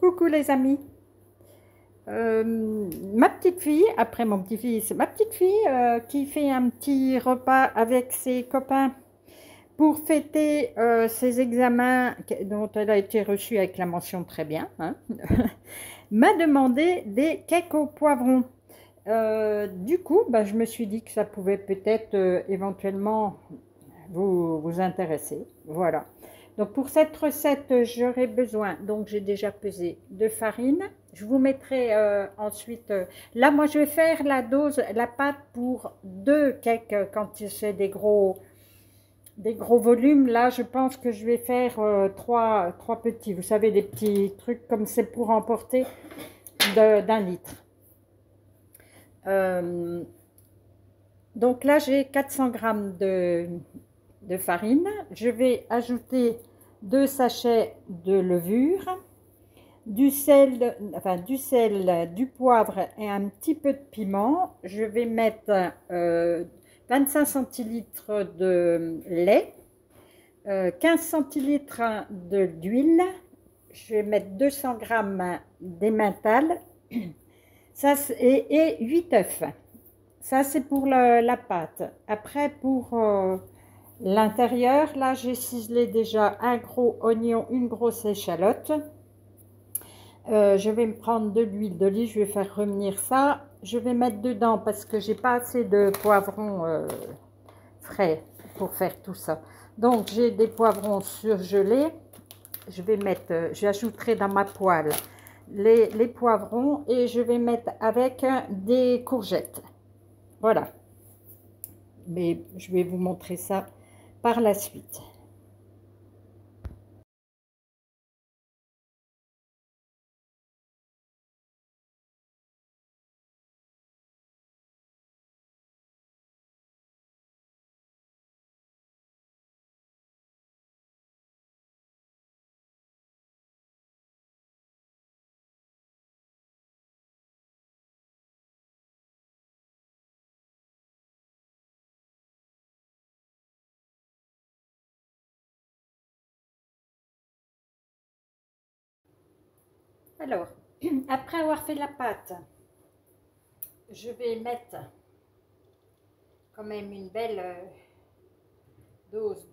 Coucou les amis. Ma petite fille, après mon petit-fils, ma petite fille qui fait un petit repas avec ses copains pour fêter ses examens dont elle a été reçue avec la mention très bien, hein, m'a demandé des cakes au poivron. Du coup, bah, je me suis dit que ça pouvait peut-être éventuellement vous intéresser. Voilà. Donc pour cette recette, j'aurai besoin, donc j'ai déjà pesé de farine. Je vous mettrai ensuite, là moi je vais faire la dose, la pâte pour 2 cakes quand c'est des gros volumes. Là je pense que je vais faire trois petits, vous savez, des petits trucs comme c'est pour emporter d'un litre. Donc là j'ai 400 grammes de farine. Je vais ajouter 2 sachets de levure, du sel, du poivre et un petit peu de piment. Je vais mettre 25 centilitres de lait, 15 centilitres d'huile. Je vais mettre 200 grammes d'emmental ça, et 8 œufs. Ça, c'est pour la pâte. Après, pour l'intérieur, là, j'ai ciselé déjà un gros oignon, une grosse échalote. Je vais me prendre de l'huile d'olive, je vais faire revenir ça. Je vais mettre dedans parce que j'ai pas assez de poivrons frais pour faire tout ça. Donc, j'ai des poivrons surgelés. J'ajouterai dans ma poêle les poivrons et je vais mettre avec des courgettes. Voilà. Mais je vais vous montrer ça par la suite. Alors, après avoir fait la pâte, je vais mettre quand même une belle dose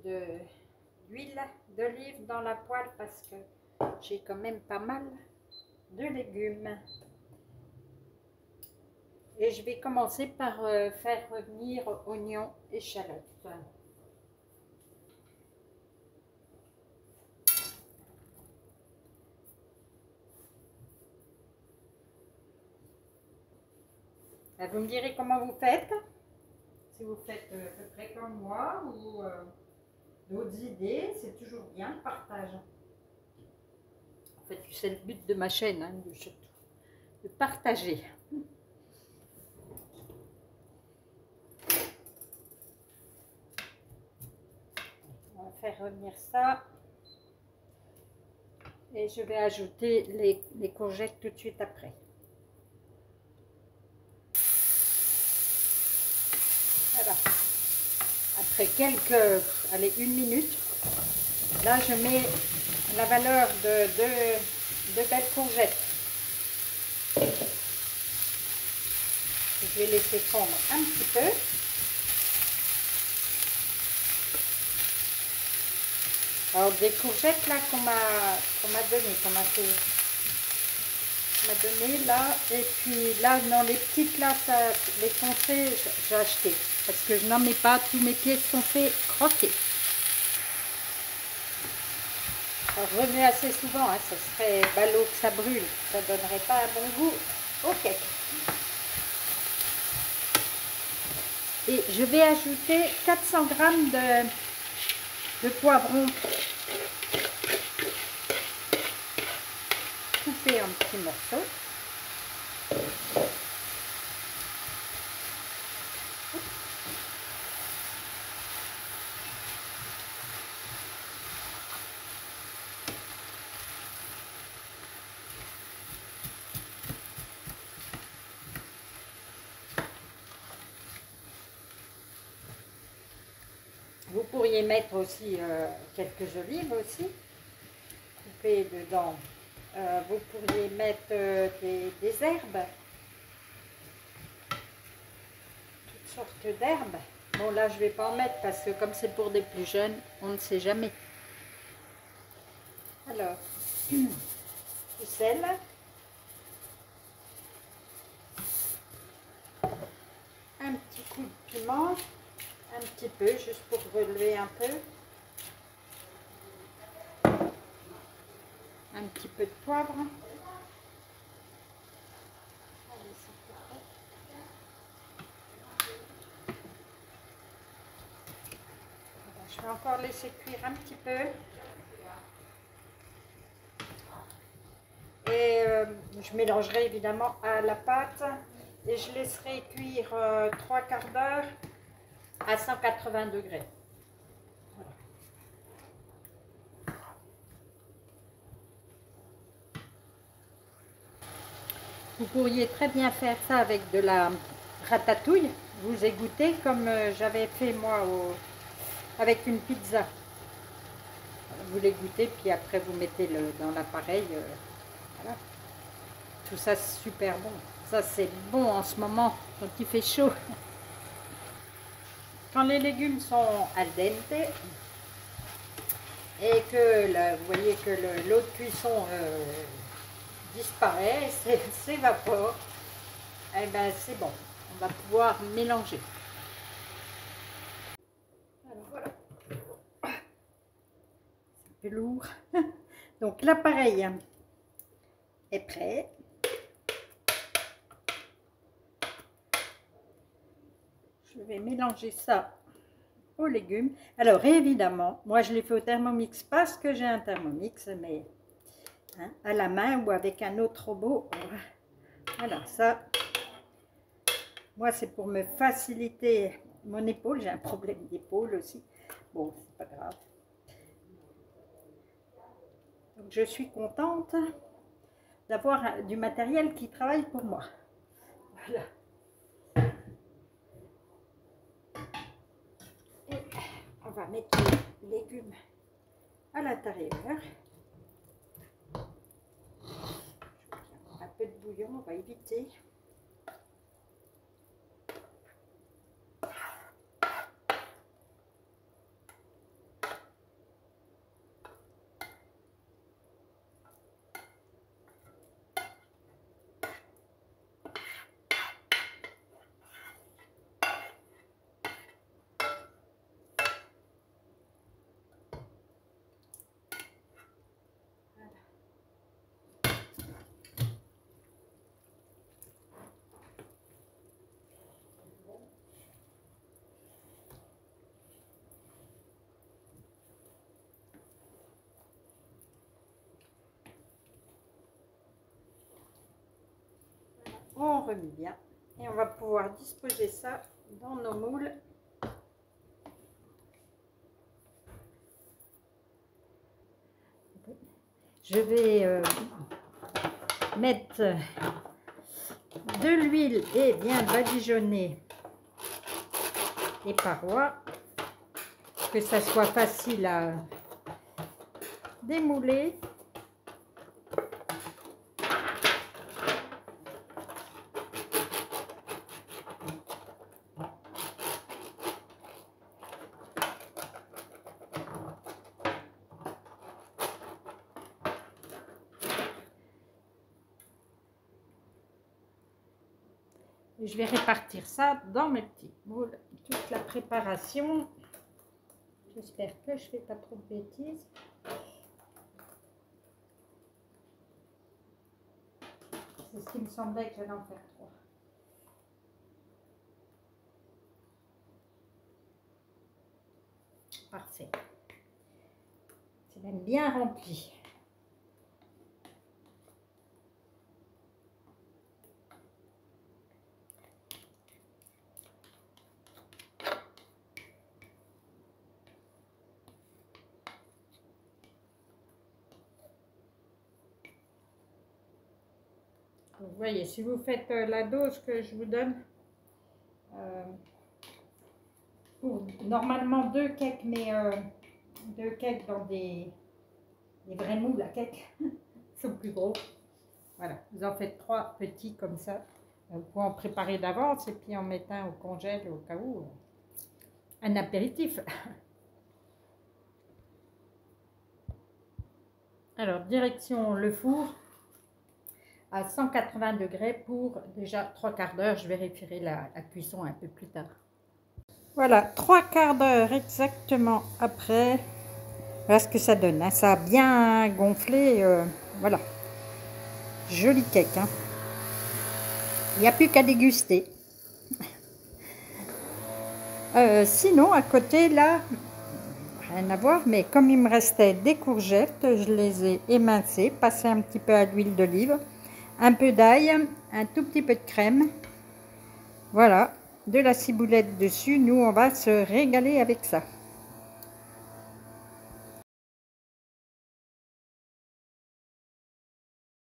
d'huile d'olive dans la poêle parce que j'ai quand même pas mal de légumes. Et je vais commencer par faire revenir oignons et échalotes. Vous me direz comment vous faites. Si vous faites à peu près comme moi ou d'autres idées, c'est toujours bien le partage. En fait, c'est le but de ma chaîne, hein, de partager. On va faire revenir ça. Et je vais ajouter les courgettes tout de suite après. Voilà. Après allez, 1 minute, là je mets la valeur de belles courgettes. Je vais laisser fondre un petit peu. Alors des courgettes là qu'on m'a donné, là, et puis là non, les petites là, les foncées j'ai acheté parce que je n'en ai pas, tous mes pieds sont faits croquer. Alors je remets assez souvent, hein, ça serait ballot que ça brûle, ça donnerait pas un bon goût au cake. Et je vais ajouter 400 grammes de poivrons coupés en petits morceaux. Vous pourriez mettre aussi quelques olives aussi, coupées dedans Vous pourriez mettre des herbes, toutes sortes d'herbes. Bon, là, je ne vais pas en mettre parce que comme c'est pour des plus jeunes, on ne sait jamais. Alors, du sel. Un petit coup de piment, un petit peu, juste pour relever un peu. Un petit peu de poivre. Je vais encore laisser cuire un petit peu. Et je mélangerai évidemment à la pâte. Et je laisserai cuire 3/4 d'heure à 180 degrés. Voilà. Vous pourriez très bien faire ça avec de la ratatouille. Vous égouttez comme j'avais fait moi avec une pizza. Vous l'égouttez, puis après vous mettez dans l'appareil. Voilà. Tout ça c'est super bon. Ça c'est bon en ce moment quand il fait chaud. Quand les légumes sont al dente et que vous voyez que l'eau de cuisson disparaît, s'évapore, et ben c'est bon. On va pouvoir mélanger. Alors voilà. C'est un peu lourd. Donc l'appareil est prêt. Je vais mélanger ça aux légumes. Alors évidemment, moi je l'ai fait au Thermomix parce que j'ai un Thermomix, mais hein, à la main ou avec un autre robot. Voilà, ça, moi c'est pour me faciliter mon épaule. J'ai un problème d'épaule aussi. Bon, c'est pas grave. Donc je suis contente d'avoir du matériel qui travaille pour moi. Voilà. Et on va mettre les légumes à l'intérieur. Un peu de bouillon, on va éviter. On remet bien et on va pouvoir disposer ça dans nos moules. Je vais mettre de l'huile et bien badigeonner les parois, que ça soit facile à démouler. Et je vais répartir ça dans mes petits moules. Toute la préparation. J'espère que je ne fais pas trop de bêtises. C'est ce qui me semblait que j'allais en faire 3. Parfait. C'est même bien rempli. Vous voyez, si vous faites la dose que je vous donne, pour normalement 2 cakes, mais 2 cakes dans des vrais moules à cake, sont plus gros. Voilà, vous en faites 3 petits comme ça. Vous pouvez en préparer d'avance et puis en mettre un au congèle au cas où. Un apéritif. Alors, direction le four à 180 degrés pour déjà 3/4 d'heure. Je vérifierai la cuisson un peu plus tard. Voilà, 3/4 d'heure exactement après. Voilà ce que ça donne. Hein. Ça a bien gonflé. Voilà. Joli cake. Hein. Il n'y a plus qu'à déguster. Sinon, à côté, là, rien à voir, mais comme il me restait des courgettes, je les ai émincées, passées un petit peu à l'huile d'olive, un peu d'ail, un tout petit peu de crème. Voilà, de la ciboulette dessus. Nous, on va se régaler avec ça.